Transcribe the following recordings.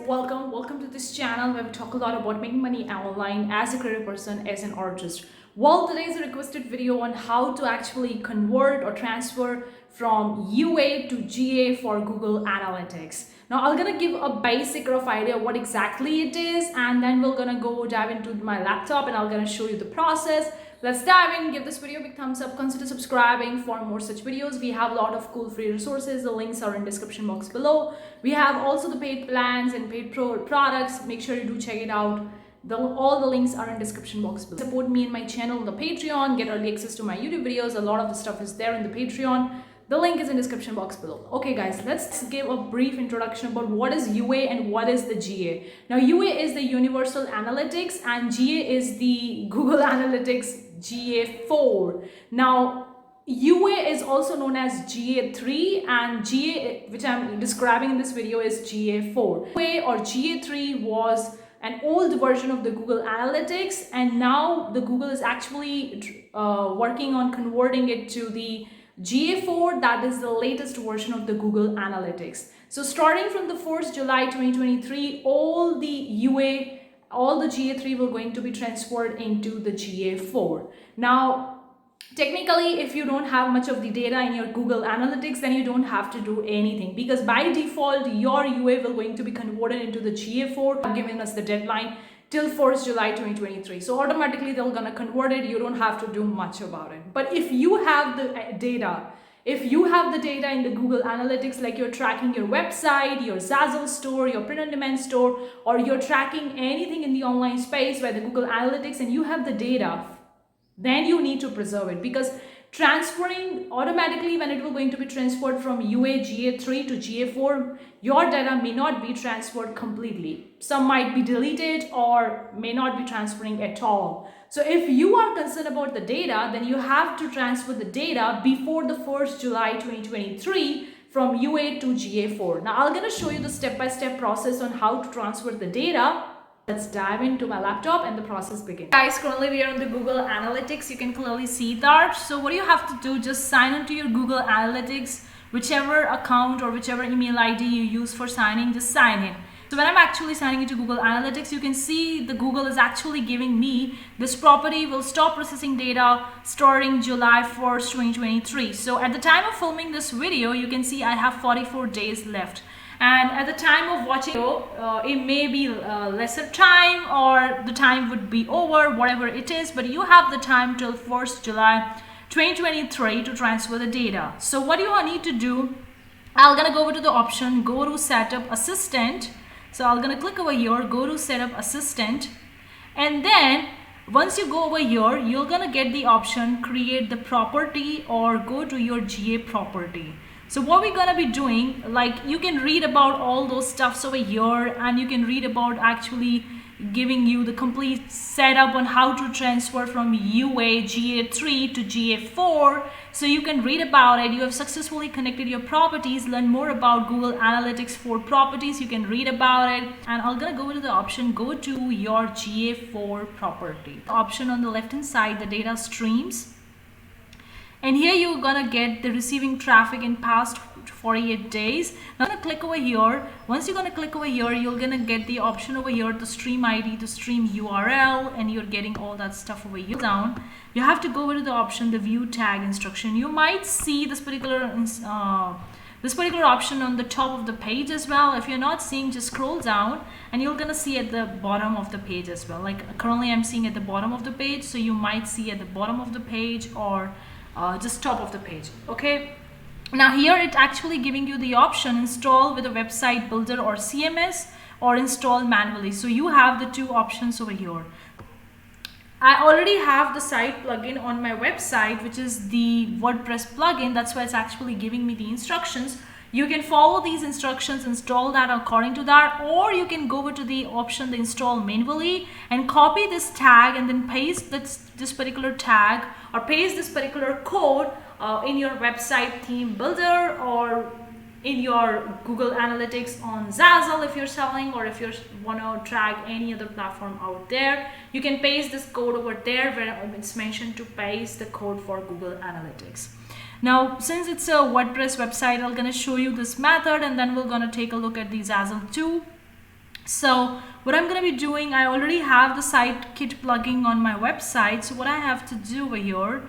welcome to this channel where we talk a lot about making money online as a creative person, as an artist. Well, today is a requested video on how to actually convert or transfer from UA to GA for Google Analytics. Now I'm gonna give a basic rough idea of what exactly it is, and then we're gonna go dive into my laptop and I'm gonna show you the process. Let's dive in. Give this video a big thumbs up. Consider subscribing for more such videos. We have a lot of cool free resources. The links are in description box below. We have also the paid plans and paid pro products. Make sure you do check it out. All the links are in description box below. Support me and my channel on the Patreon. Get early access to my YouTube videos. A lot of the stuff is there in the Patreon. The link is in description box below. Okay guys, let's give a brief introduction about what is UA and what is the GA. Now UA is the Universal Analytics and GA is the Google Analytics GA4. Now UA is also known as GA3 and GA, which I'm describing in this video, is GA4. UA or GA3 was an old version of the Google Analytics, and now the Google is actually working on converting it to the GA4, that is the latest version of the Google Analytics. So starting from the 1st July 2023, all the UA, all the GA3 will going to be transferred into the GA4. Now, technically, if you don't have much of the data in your Google Analytics, then you don't have to do anything, because by default, your UA will going to be converted into the GA4, giving us the deadline till 4th July 2023. So automatically they're gonna convert it. You don't have to do much about it. But if you have the data, in the Google Analytics, like you're tracking your website, your Zazzle store, your print-on-demand store, or you're tracking anything in the online space by the Google Analytics, and you have the data, then you need to preserve it, because transferring automatically, when it will going to be transferred from UA GA3 to GA4, your data may not be transferred completely. Some might be deleted or may not be transferring at all. So if you are concerned about the data, then you have to transfer the data before the 1st July 2023 from UA to GA4. Now I'm going to show you the step-by-step process on how to transfer the data. Let's dive into my laptop and the process begins. Guys, currently we are on the Google Analytics. You can clearly see that. So what you have to do, just sign into your Google Analytics, whichever account or whichever email ID you use for signing, just sign in. So when I'm actually signing into Google Analytics, you can see the Google is actually giving me this property will stop processing data starting July 1st, 2023. So at the time of filming this video, you can see I have 44 days left. And at the time of watching it may be lesser time, or the time would be over, whatever it is, but you have the time till 1st July 2023 to transfer the data. So what you need to do, I'm gonna go over to the option, go to Setup Assistant. So I'm gonna click over here, go to Setup Assistant, and then once you go over here, you're gonna get the option create the property or go to your GA property. So what we're gonna be doing, like you can read about all those stuffs over here, and you can read about actually giving you the complete setup on how to transfer from UA GA3 to GA4. So you can read about it. You have successfully connected your properties, learn more about Google Analytics 4 properties. You can read about it, and I'm gonna go to the option, go to your GA4 property. The option on the left hand side, the data streams. And here you're gonna get the receiving traffic in past 48 days. Now I'm gonna click over here. Once you're gonna click over here, you're gonna get the option over here, the stream ID, the stream URL, and you're getting all that stuff over here. Down, you have to go over to the option, the view tag instruction. You might see this particular option on the top of the page as well. If you're not seeing, just scroll down and you're gonna see at the bottom of the page as well. Like currently I'm seeing at the bottom of the page, so you might see at the bottom of the page or just top of the page. Okay, now here it actually giving you the option install with a website builder or CMS, or install manually. So you have the two options over here. I already have the site plugin on my website, which is the WordPress plugin. That's why it's actually giving me the instructions. You can follow these instructions, install that according to that, or you can go over to the option, the install manually, and copy this tag and then paste this particular tag or paste this particular code in your website theme builder or in your Google Analytics on Zazzle if you're selling, or if you want to track any other platform out there. You can paste this code over there where it's mentioned to paste the code for Google Analytics. Now, since it's a WordPress website, I'm going to show you this method, and then we're going to take a look at the Zazzle 2. So what I'm going to be doing, I already have the Sitekit plugin on my website. So what I have to do over here,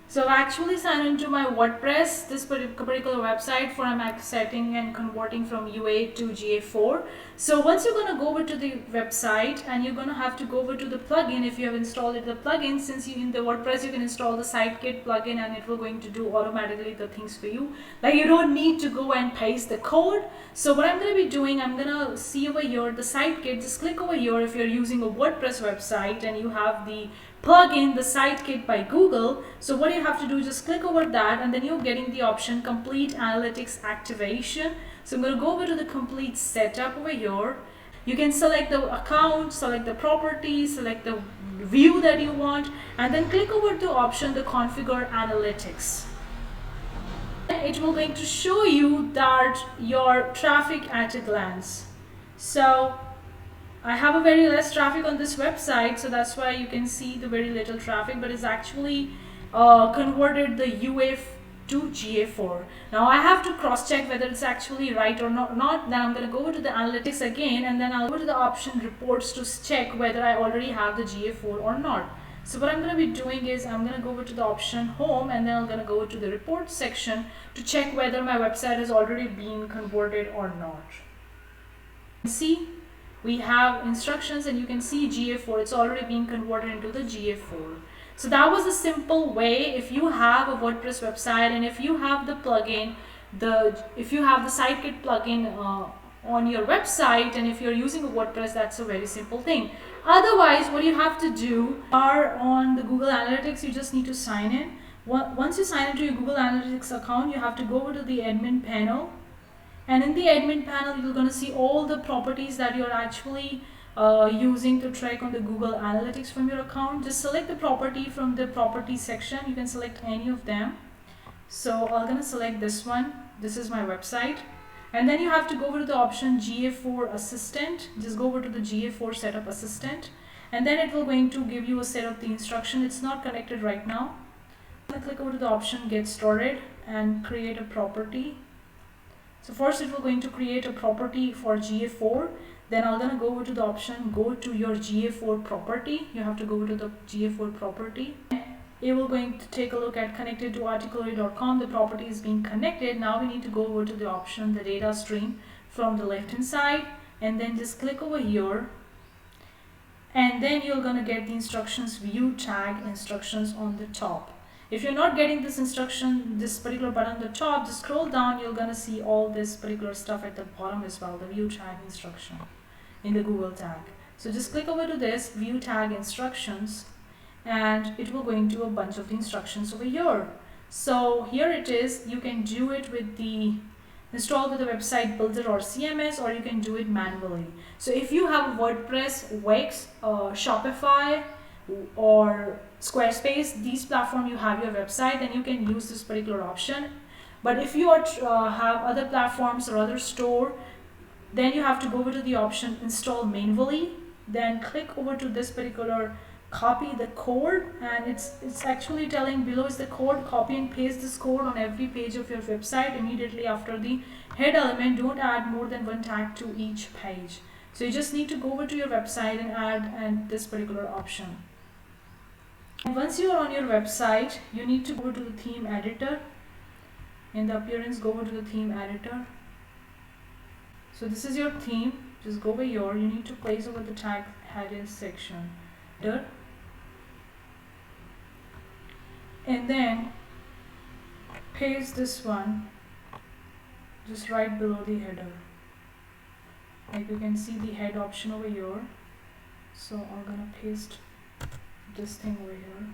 so I've actually signed into my WordPress, this particular website for I'm setting and converting from UA to GA4. So once you're going to go over to the website and you're going to have to go over to the plugin. If you have installed the plugin, since you in the WordPress you can install the Sitekit plugin and it will going to do automatically the things for you. Like you don't need to go and paste the code. So what I'm going to be doing, I'm going to see over here the Sitekit. Just click over here if you're using a WordPress website and you have the plugin, the Sitekit by Google. So what you have to do, just click over that and then you're getting the option complete analytics activation. So I'm going to go over to the complete setup over here. You can select the account, select the properties, select the view that you want, and then click over to option the configure analytics. It will going to show you that your traffic at a glance. So I have a very less traffic on this website, so that's why you can see the very little traffic, but it's actually converted the UA to GA4. Now I have to cross check whether it's actually right or not. Then I'm going to go over to the analytics again and then I'll go to the option reports to check whether I already have the GA4 or not. So what I'm going to be doing is I'm going to go over to the option home and then I'm going to go to the report section to check whether my website has already been converted or not. See, we have instructions and you can see GA4, it's already being converted into the GA4. So that was a simple way. If you have a WordPress website and if you have the plugin, if you have the Sitekit plugin on your website and if you're using a WordPress, that's a very simple thing. Otherwise, what you have to do are on the Google Analytics, you just need to sign in. Once you sign into your Google Analytics account, you have to go over to the admin panel. And in the admin panel, you're going to see all the properties that you're actually using to track on the Google Analytics from your account. Just select the property from the property section. You can select any of them. So I'm going to select this one. This is my website. And then you have to go over to the option GA4 Assistant. Just go over to the GA4 Setup Assistant. And then it will going to give you a set of the instruction. It's not connected right now. I'm going to click over to the option Get Started and create a property. So first it will going to create a property for GA4. Then I'm going to go over to the option go to your GA4 property. You have to go over to the GA4 property. It will going to take a look at connected to articlery.com. The property is being connected. Now we need to go over to the option the data stream from the left hand side and then just click over here. And then you're going to get the instructions view tag instructions on the top. If you're not getting this instruction, this particular button on the top, just scroll down, you're going to see all this particular stuff at the bottom as well, the view tag instruction in the Google tag. So just click over to this view tag instructions and it will go into a bunch of the instructions over here. So here it is. You can do it with the install with the website builder or CMS, or you can do it manually. So if you have WordPress, Wix, Shopify or Squarespace, these platforms you have your website, then you can use this particular option. But if you are have other platforms or other store, then you have to go over to the option install manually, then click over to this particular copy the code, and it's actually telling below is the code. Copy and paste this code on every page of your website immediately after the head element. Don't add more than one tag to each page. So you just need to go over to your website and add this particular option. And once you're on your website, you need to go to the theme editor. In the appearance, go over to the theme editor. So this is your theme. Just go over here. You need to place over the tag heading section. And then paste this one just right below the header. Like you can see the head option over here. So I'm gonna paste this thing over here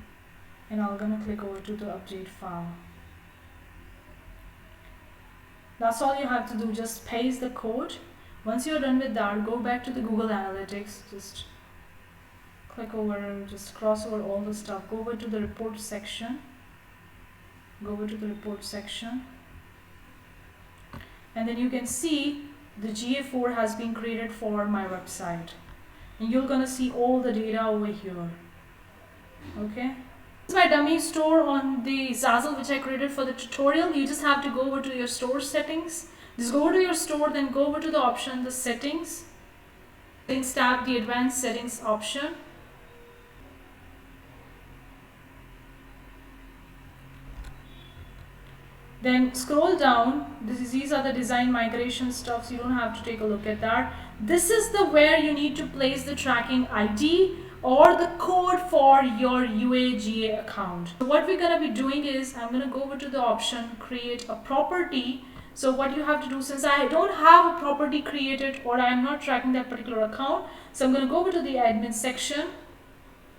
and I'm gonna click over to the update file. That's all you have to do, just paste the code. Once you're done with that, go back to the Google Analytics, just click over, just cross over all the stuff, go over to the report section, and then you can see the GA4 has been created for my website, and you're gonna see all the data over here. Okay, this is my dummy store on the Zazzle which I created for the tutorial. You just have to go over to your store settings, Just go to your store, then go over to the option, the settings. Settings tab, the advanced settings option. Then scroll down. These are the design migration stuff, so you don't have to take a look at that. This is the where you need to place the tracking ID or the code for your UAGA account. So what we're gonna be doing is, I'm gonna go over to the option, create a property. So what you have to do, since I don't have a property created or I am not tracking that particular account, so I'm gonna go over to the admin section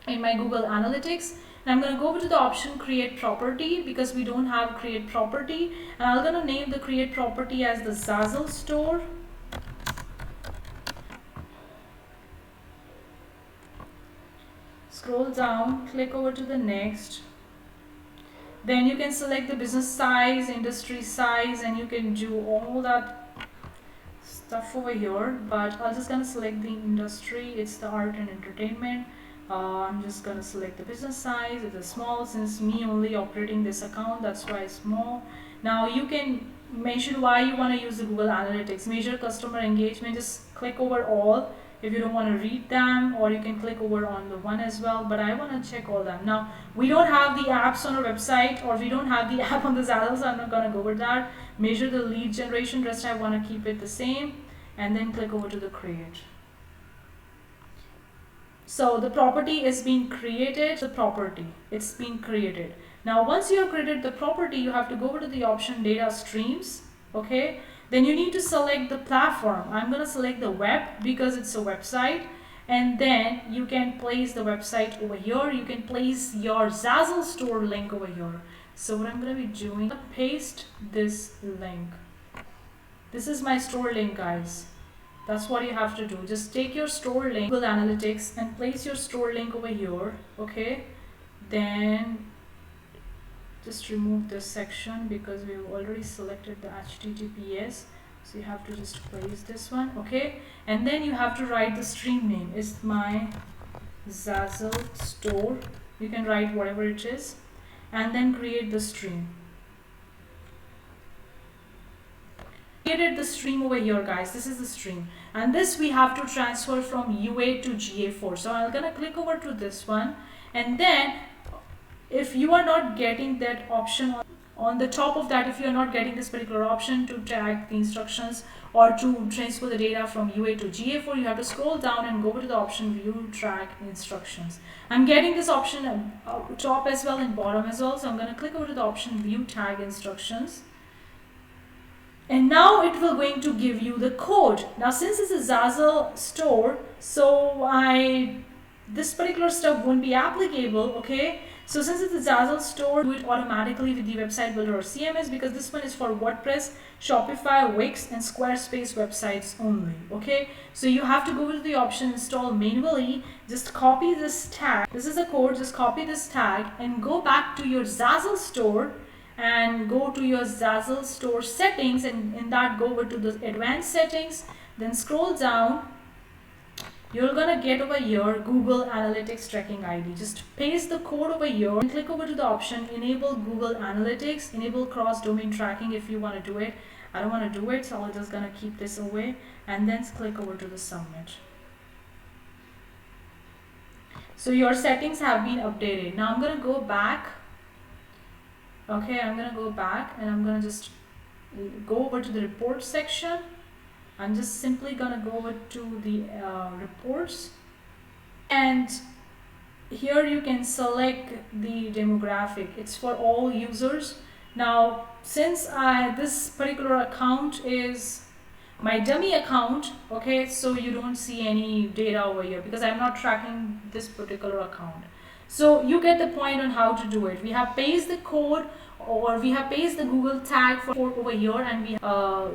in my Google Analytics. And I'm going to go over to the option create property because we don't have create property, and I'm going to name the create property as the Zazzle store. Scroll down, click over to the next. Then you can select the business size, industry size, and you can do all that stuff over here, but I'm just going to select the industry. It's the art and entertainment. I'm just gonna select the business size. It's a small, since me only operating this account, that's why it's small. Now you can mention why you want to use the Google Analytics. Measure customer engagement, just click over all if you don't want to read them, or you can click over on the one as well, but I want to check all them. Now we don't have the apps on our website, or we don't have the app on the Zazzle, so I'm not gonna go over that. Measure the lead generation, rest I want to keep it the same, and then click over to the create. So the property is being created, the property, it's being created. Now once you have created the property, you have to go over to the option data streams, okay? Then you need to select the platform. I'm going to select the web because it's a website, and then you can place the website over here. You can place your Zazzle store link over here. So what I'm going to be doing, paste this link. This is my store link, guys. That's what you have to do. Just take your store link, Google Analytics, and place your store link over here, okay? Then just remove this section because we've already selected the HTTPS. So you have to just place this one, okay? And then you have to write the stream name. It's my Zazzle store. You can write whatever it is, and then create the stream. Created the stream over here, guys. This is the stream, and this we have to transfer from UA to GA4. So I'm gonna click over to this one, and then if you are not getting that option on the top of that, if you are not getting this particular option to tag the instructions or to transfer the data from UA to GA4, you have to scroll down and go to the option view track instructions. I'm getting this option top as well and bottom as well, so I'm going to click over to the option view tag instructions. And now it will going to give you the code. Now since it's a Zazzle store, so this particular stuff won't be applicable, okay? So since it's a Zazzle store, do it automatically with the website builder or CMS, because this one is for WordPress, Shopify, Wix, and Squarespace websites only, okay? So you have to go to the option install manually, just copy this tag. This is a code, just copy this tag and go back to your Zazzle store and go to your Zazzle store settings, and in that go over to the advanced settings, then scroll down. You're gonna get over here Google Analytics tracking ID. Just paste the code over here and click over to the option enable Google Analytics, enable cross domain tracking if you want to do it. I don't want to do it, so I'm just gonna keep this away, and then click over to the submit. So your settings have been updated. Now I'm gonna go back. Okay, I'm gonna go back and I'm gonna just go over to the report section. I'm just simply gonna go over to the reports, and here you can select the demographic. It's for all users. Now since this particular account is my dummy account, okay, so you don't see any data over here because I'm not tracking this particular account. So you get the point on how to do it. We have pasted the code, or we have pasted the Google tag for over here, and we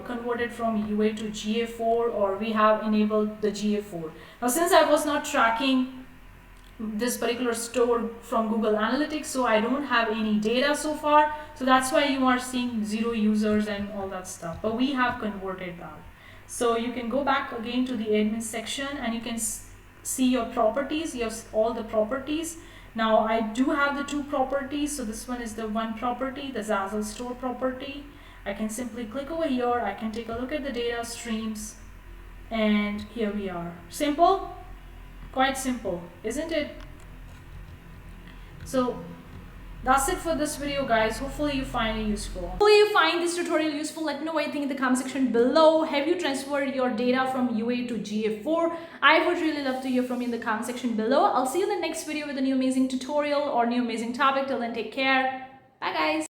converted from UA to GA4, or we have enabled the GA4. Now since I was not tracking this particular store from Google Analytics, so I don't have any data so far, so that's why you are seeing 0 users and all that stuff, but we have converted that. So you can go back again to the admin section and you can see your properties. You have all the properties. Now I do have the 2 properties, so this one is the one property, the Zazzle store property, I can simply click over here. I can take a look at the data streams, and here we are. Simple, quite simple, isn't it? So that's it for this video, guys. Hopefully you find it useful. Hopefully you find this tutorial useful. Let me know what you think in the comment section below. Have you transferred your data from UA to GA4? I would really love to hear from you in the comment section below. I'll see you in the next video with a new amazing tutorial or new amazing topic. Till then, take care. Bye, guys.